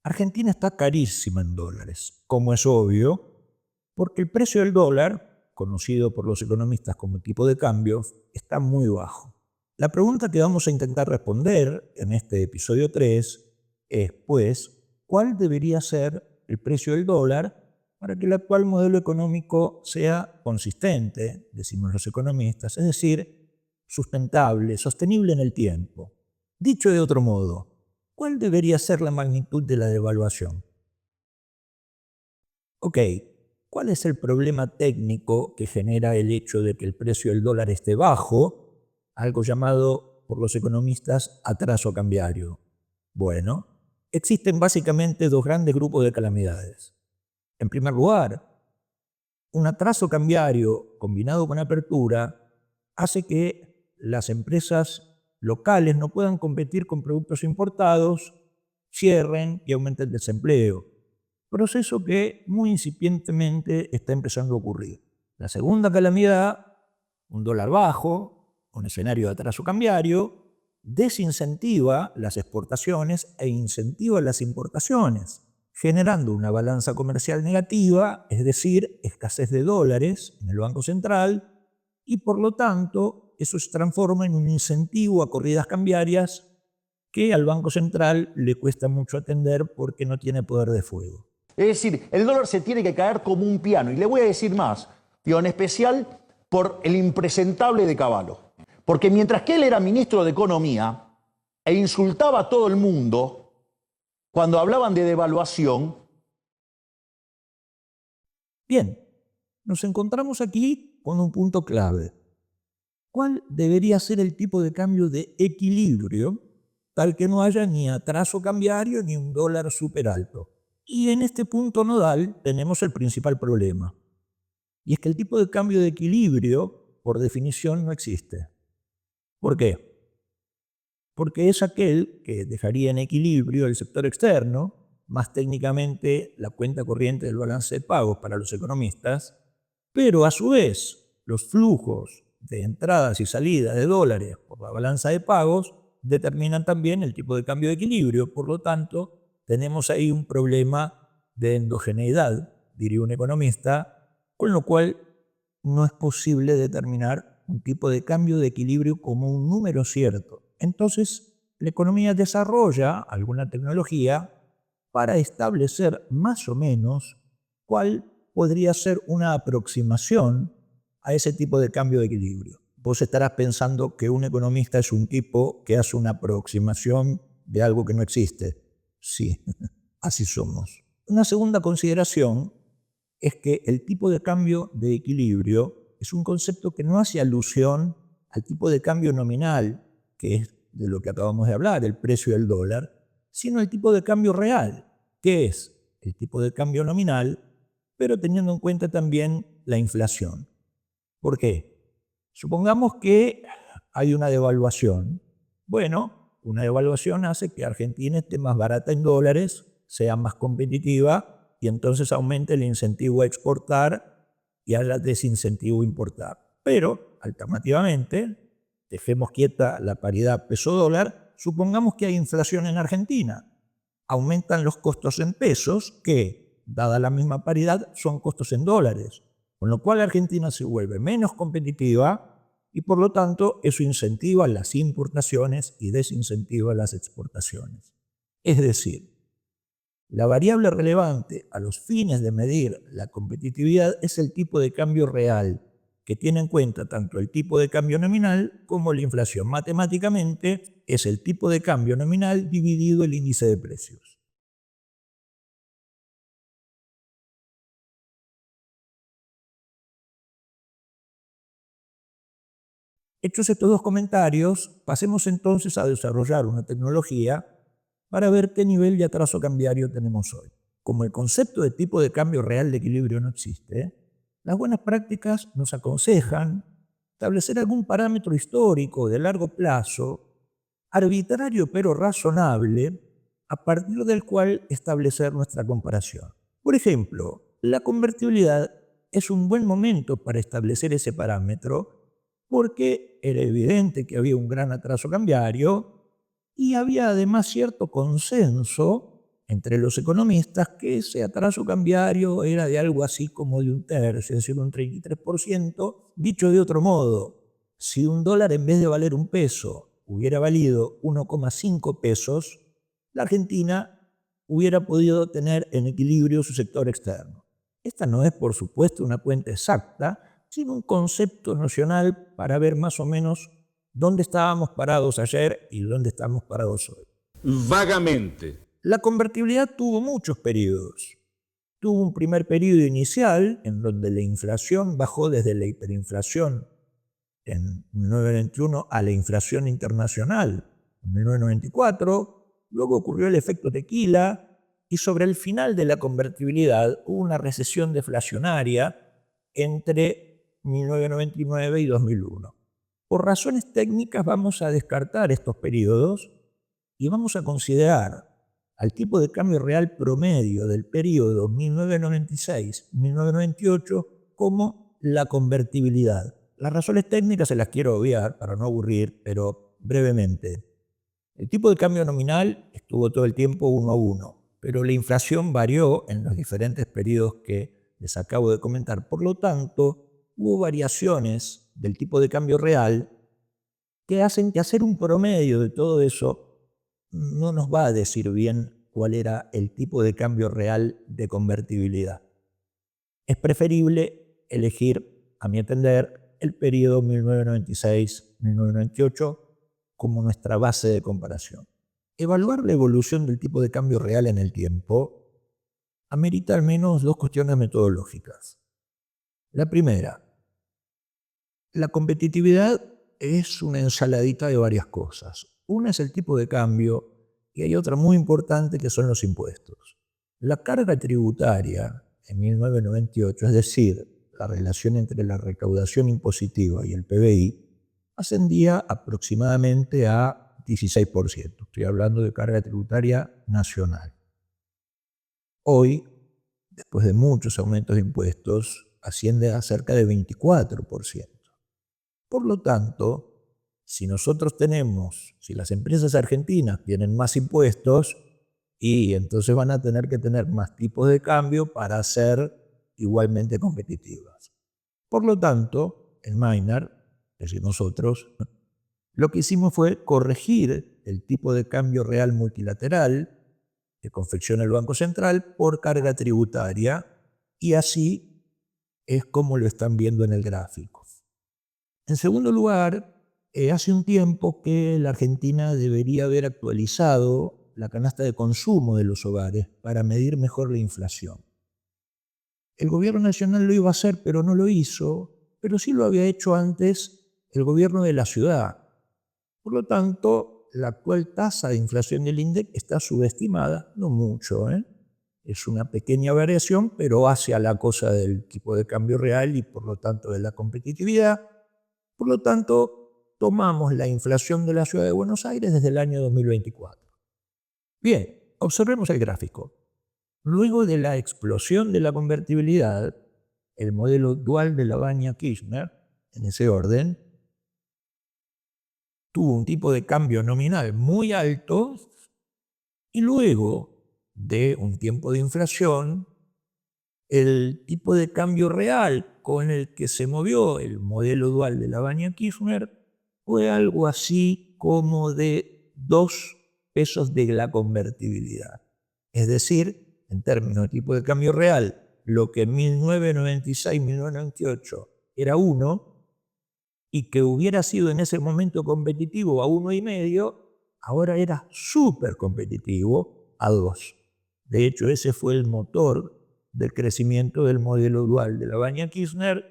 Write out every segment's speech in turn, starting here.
Argentina está carísima en dólares, como es obvio, porque el precio del dólar, conocido por los economistas como tipo de cambio, está muy bajo. La pregunta que vamos a intentar responder en este episodio 3 es, pues, ¿cuál debería ser el precio del dólar para que el actual modelo económico sea consistente, decimos los economistas, es decir, sustentable, sostenible en el tiempo? Dicho de otro modo, ¿cuál debería ser la magnitud de la devaluación? Ok, ¿cuál es el problema técnico que genera el hecho de que el precio del dólar esté bajo? Algo llamado por los economistas atraso cambiario. Bueno, existen básicamente dos grandes grupos de calamidades. En primer lugar, un atraso cambiario combinado con apertura hace que las empresas locales no puedan competir con productos importados, cierren y aumente el desempleo, proceso que muy incipientemente está empezando a ocurrir. La segunda calamidad, un dólar bajo, un escenario de atraso cambiario, desincentiva las exportaciones e incentiva las importaciones, generando una balanza comercial negativa, es decir, escasez de dólares en el Banco Central, y por lo tanto eso se transforma en un incentivo a corridas cambiarias que al Banco Central le cuesta mucho atender porque no tiene poder de fuego. Es decir, el dólar se tiene que caer como un piano. Y le voy a decir más, en especial por el impresentable de Cavallo. Porque mientras que él era ministro de Economía e insultaba a todo el mundo cuando hablaban de devaluación. Bien, nos encontramos aquí con un punto clave. ¿Cuál debería ser el tipo de cambio de equilibrio tal que no haya ni atraso cambiario ni un dólar súper alto? Y en este punto nodal tenemos el principal problema. Y es que el tipo de cambio de equilibrio, por definición, no existe. ¿Por qué? Porque es aquel que dejaría en equilibrio el sector externo, más técnicamente la cuenta corriente del balance de pagos para los economistas, pero a su vez los flujos de entradas y salidas de dólares por la balanza de pagos determinan también el tipo de cambio de equilibrio. Por lo tanto, tenemos ahí un problema de endogeneidad, diría un economista, con lo cual no es posible determinar un tipo de cambio de equilibrio como un número cierto. Entonces, la economía desarrolla alguna tecnología para establecer más o menos cuál podría ser una aproximación a ese tipo de cambio de equilibrio. Vos estarás pensando que un economista es un tipo que hace una aproximación de algo que no existe. Sí, así somos. Una segunda consideración es que el tipo de cambio de equilibrio es un concepto que no hace alusión al tipo de cambio nominal, que es de lo que acabamos de hablar, el precio del dólar, sino el tipo de cambio real, que es el tipo de cambio nominal, pero teniendo en cuenta también la inflación. ¿Por qué? Supongamos que hay una devaluación. Bueno, una devaluación hace que Argentina esté más barata en dólares, sea más competitiva y entonces aumente el incentivo a exportar y haya desincentivo a importar. Pero, alternativamente, dejemos quieta la paridad peso-dólar, supongamos que hay inflación en Argentina. Aumentan los costos en pesos que, dada la misma paridad, son costos en dólares. Con lo cual Argentina se vuelve menos competitiva y por lo tanto eso incentiva las importaciones y desincentiva las exportaciones. Es decir, la variable relevante a los fines de medir la competitividad es el tipo de cambio real, que tiene en cuenta tanto el tipo de cambio nominal como la inflación. Matemáticamente es el tipo de cambio nominal dividido el índice de precios. Hechos estos dos comentarios, pasemos entonces a desarrollar una tecnología para ver qué nivel de atraso cambiario tenemos hoy. Como el concepto de tipo de cambio real de equilibrio no existe, las buenas prácticas nos aconsejan establecer algún parámetro histórico de largo plazo, arbitrario pero razonable, a partir del cual establecer nuestra comparación. Por ejemplo, la convertibilidad es un buen momento para establecer ese parámetro porque era evidente que había un gran atraso cambiario y había además cierto consenso entre los economistas que ese atraso cambiario era de algo así como de un tercio, es decir, un 33%. Dicho de otro modo, si un dólar en vez de valer un peso hubiera valido 1,5 pesos, la Argentina hubiera podido tener en equilibrio su sector externo. Esta no es, por supuesto, una cuenta exacta, sino un concepto nocional para ver más o menos dónde estábamos parados ayer y dónde estamos parados hoy. Vagamente. La convertibilidad tuvo muchos periodos. Tuvo un primer periodo inicial en donde la inflación bajó desde la hiperinflación en 1921 a la inflación internacional en 1994. Luego ocurrió el efecto tequila y sobre el final de la convertibilidad hubo una recesión deflacionaria entre 1999 y 2001. Por razones técnicas vamos a descartar estos periodos y vamos a considerar al tipo de cambio real promedio del periodo 1996-1998 como la convertibilidad. Las razones técnicas se las quiero obviar para no aburrir, pero brevemente. El tipo de cambio nominal estuvo todo el tiempo 1 a 1, pero la inflación varió en los diferentes periodos que les acabo de comentar. Por lo tanto, hubo variaciones del tipo de cambio real que hacen que hacer un promedio de todo eso no nos va a decir bien cuál era el tipo de cambio real de convertibilidad. Es preferible elegir, a mi entender, el periodo 1996-1998 como nuestra base de comparación. Evaluar la evolución del tipo de cambio real en el tiempo amerita al menos dos cuestiones metodológicas. La primera, la competitividad es una ensaladita de varias cosas. Una es el tipo de cambio y hay otra muy importante que son los impuestos. La carga tributaria en 1998, es decir, la relación entre la recaudación impositiva y el PBI, ascendía aproximadamente a 16%. Estoy hablando de carga tributaria nacional. Hoy, después de muchos aumentos de impuestos, asciende a cerca de 24%. Por lo tanto, si las empresas argentinas tienen más impuestos, y entonces van a tener que tener más tipos de cambio para ser igualmente competitivas. Por lo tanto, en Maynard, es decir, nosotros, lo que hicimos fue corregir el tipo de cambio real multilateral que confecciona el Banco Central por carga tributaria, y así es como lo están viendo en el gráfico. En segundo lugar, hace un tiempo que la Argentina debería haber actualizado la canasta de consumo de los hogares para medir mejor la inflación. El gobierno nacional lo iba a hacer, pero no lo hizo, pero sí lo había hecho antes el gobierno de la ciudad. Por lo tanto, la actual tasa de inflación del INDEC está subestimada, no mucho, es una pequeña variación, pero hacia la cosa del tipo de cambio real y por lo tanto de la competitividad. Por lo tanto, tomamos la inflación de la ciudad de Buenos Aires desde el año 2024. Bien, observemos el gráfico. Luego de la explosión de la convertibilidad, el modelo dual de Lavagna-Kirchner, en ese orden, tuvo un tipo de cambio nominal muy alto y luego de un tiempo de inflación, el tipo de cambio real con el que se movió el modelo dual de Lavagna-Kirchner fue algo así como de 2 pesos de la convertibilidad. Es decir, en términos de tipo de cambio real, lo que en 1996-1998 era 1 y que hubiera sido en ese momento competitivo a 1,5, ahora era súper competitivo a 2. De hecho, ese fue el motor del crecimiento del modelo dual de Lavagna-Kirchner,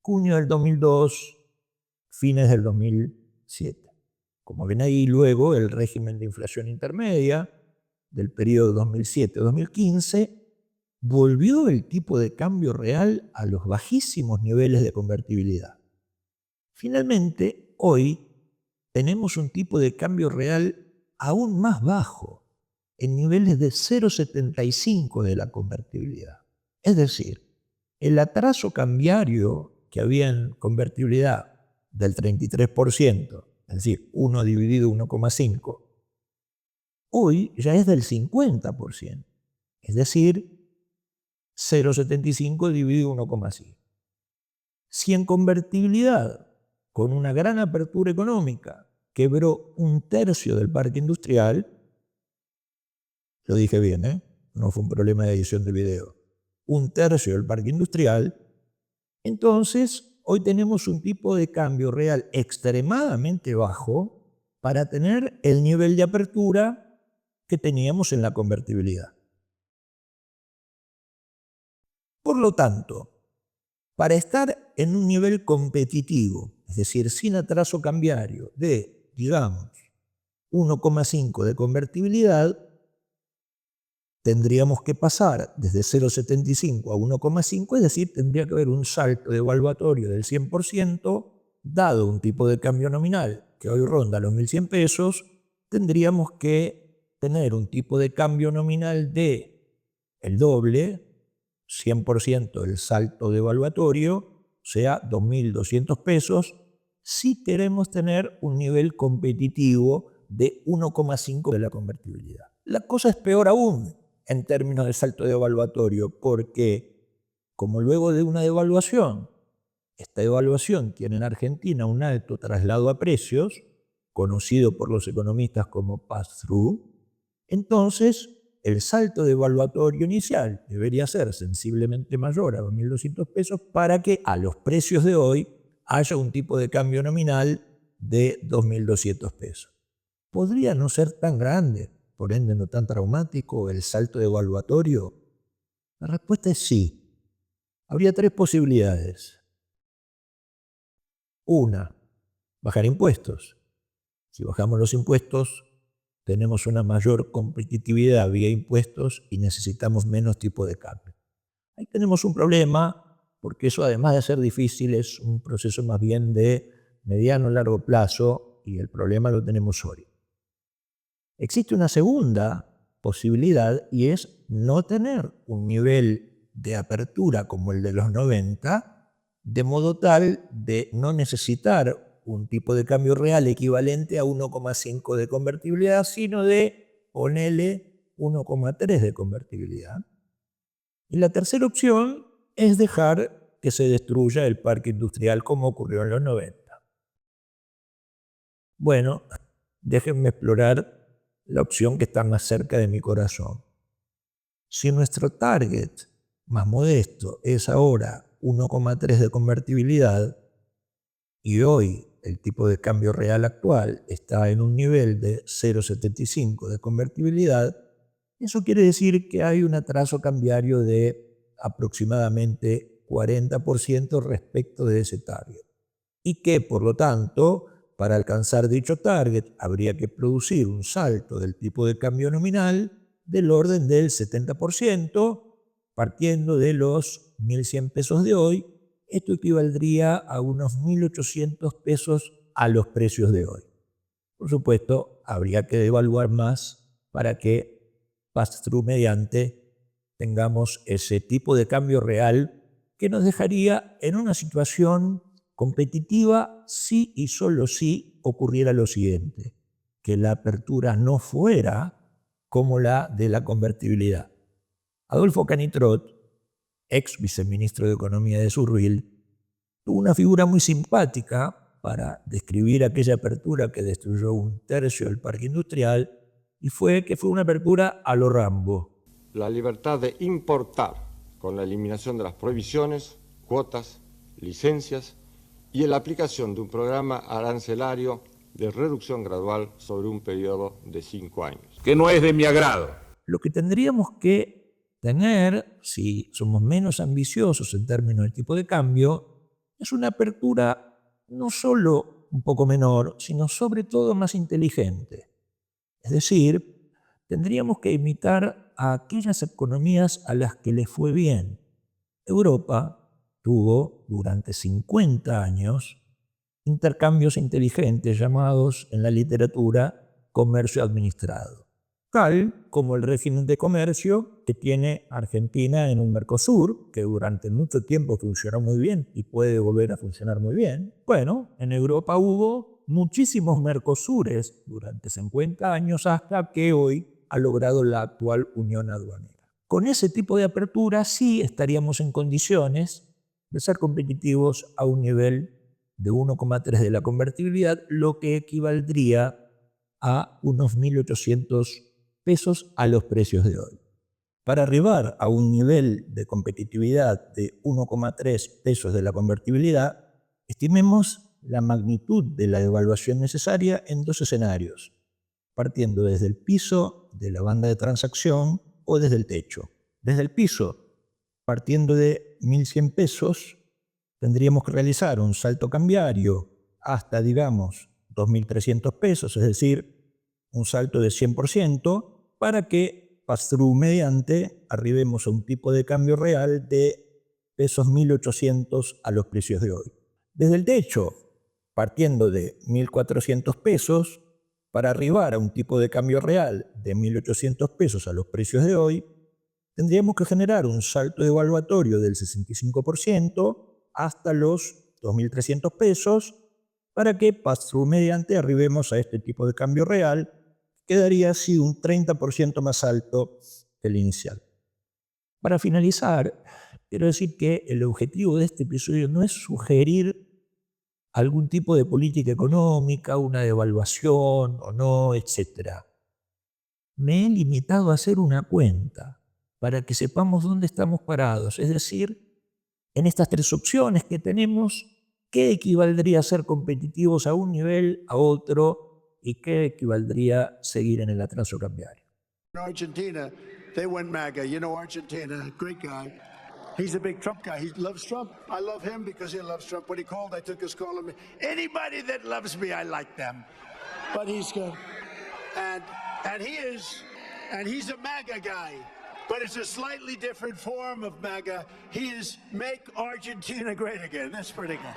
junio del 2002, fines del 2007. Como ven ahí, luego el régimen de inflación intermedia del periodo 2007-2015 volvió el tipo de cambio real a los bajísimos niveles de convertibilidad. Finalmente, hoy tenemos un tipo de cambio real aún más bajo, en niveles de 0,75 de la convertibilidad. Es decir, el atraso cambiario que había en convertibilidad del 33%, es decir, 1 dividido 1,5, hoy ya es del 50%, es decir, 0,75 dividido 1,5. Si en convertibilidad, con una gran apertura económica, quebró un tercio del parque industrial, lo dije bien, no fue un problema de edición del video, un tercio del parque industrial, entonces hoy tenemos un tipo de cambio real extremadamente bajo para tener el nivel de apertura que teníamos en la convertibilidad. Por lo tanto, para estar en un nivel competitivo, es decir, sin atraso cambiario de, digamos, 1,5 de convertibilidad, tendríamos que pasar desde 0,75 a 1,5, es decir, tendría que haber un salto devaluatorio del 100%, dado un tipo de cambio nominal que hoy ronda los 1.100 pesos, tendríamos que tener un tipo de cambio nominal de el doble, 100% del salto devaluatorio, o sea, 2.200 pesos, si queremos tener un nivel competitivo de 1,5 de la convertibilidad. La cosa es peor aún en términos de salto devaluatorio, porque como luego de una devaluación, esta devaluación tiene en Argentina un alto traslado a precios, conocido por los economistas como pass-through, entonces el salto devaluatorio inicial debería ser sensiblemente mayor a 2.200 pesos para que a los precios de hoy haya un tipo de cambio nominal de 2.200 pesos. Podría no ser tan grande, por ende no tan traumático, el salto devaluatorio. La respuesta es sí. Habría tres posibilidades. Una, bajar impuestos. Si bajamos los impuestos, tenemos una mayor competitividad vía impuestos y necesitamos menos tipo de cambio. Ahí tenemos un problema, porque eso, además de ser difícil, es un proceso más bien de mediano a largo plazo y el problema lo tenemos hoy. Existe una segunda posibilidad y es no tener un nivel de apertura como el de los 90, de modo tal de no necesitar un tipo de cambio real equivalente a 1,5 de convertibilidad, sino de, ponele, 1,3 de convertibilidad. Y la tercera opción es dejar que se destruya el parque industrial como ocurrió en los 90. Bueno, déjenme explorar la opción que está más cerca de mi corazón. Si nuestro target más modesto es ahora 1,3 de convertibilidad y hoy el tipo de cambio real actual está en un nivel de 0,75 de convertibilidad, eso quiere decir que hay un atraso cambiario de aproximadamente 40% respecto de ese target. Y que, por lo tanto, para alcanzar dicho target habría que producir un salto del tipo de cambio nominal del orden del 70%, partiendo de los 1.100 pesos de hoy. Esto equivaldría a unos 1.800 pesos a los precios de hoy. Por supuesto, habría que devaluar más para que pass-through mediante tengamos ese tipo de cambio real que nos dejaría en una situación competitiva si y solo si ocurriera lo siguiente, que la apertura no fuera como la de la convertibilidad. Adolfo Canitrot, ex viceministro de Economía de Surril, tuvo una figura muy simpática para describir aquella apertura que destruyó un tercio del parque industrial, y fue que fue una apertura a lo Rambo. La libertad de importar con la eliminación de las prohibiciones, cuotas, licencias y en la aplicación de un programa arancelario de reducción gradual sobre un periodo de 5 años. Que no es de mi agrado. Lo que tendríamos que tener, si somos menos ambiciosos en términos del tipo de cambio, es una apertura no solo un poco menor, sino sobre todo más inteligente. Es decir, tendríamos que imitar a aquellas economías a las que les fue bien. Europa tuvo durante 50 años intercambios inteligentes llamados en la literatura comercio administrado, tal como el régimen de comercio que tiene Argentina en un Mercosur, que durante mucho tiempo funcionó muy bien y puede volver a funcionar muy bien. Bueno, en Europa hubo muchísimos Mercosures durante 50 años hasta que hoy ha logrado la actual unión aduanera. Con ese tipo de apertura sí estaríamos en condiciones de ser competitivos a un nivel de 1,3 de la convertibilidad, lo que equivaldría a unos 1.800 pesos a los precios de hoy. Para arribar a un nivel de competitividad de 1,3 pesos de la convertibilidad, estimemos la magnitud de la devaluación necesaria en dos escenarios, partiendo desde el piso de la banda de transacción o desde el techo. Desde el piso, partiendo de 1.100 pesos, tendríamos que realizar un salto cambiario hasta, digamos, 2.300 pesos, es decir, un salto de 100%, para que pass-through mediante arribemos a un tipo de cambio real de pesos 1.800 a los precios de hoy. Desde el techo, partiendo de 1.400 pesos, para arribar a un tipo de cambio real de 1.800 pesos a los precios de hoy, tendríamos que generar un salto devaluatorio del 65% hasta los 2.300 pesos para que pass-through mediante arribemos a este tipo de cambio real, quedaría así un 30% más alto que el inicial. Para finalizar, quiero decir que el objetivo de este episodio no es sugerir algún tipo de política económica, una devaluación o no, etc. Me he limitado a hacer una cuenta para que sepamos dónde estamos parados, es decir, en estas tres opciones que tenemos, qué equivaldría a ser competitivos a un nivel, a otro, y qué equivaldría seguir en el atraso cambiario. Argentina, they went MAGA. You know Argentina, great guy. He's a big Trump guy. He loves Trump. I love him because he loves Trump. When he called, I took his call. Anybody that loves me, I like them. But he's good. And he's a MAGA guy. But it's a slightly different form of MAGA. He is Make Argentina Great Again. That's pretty good.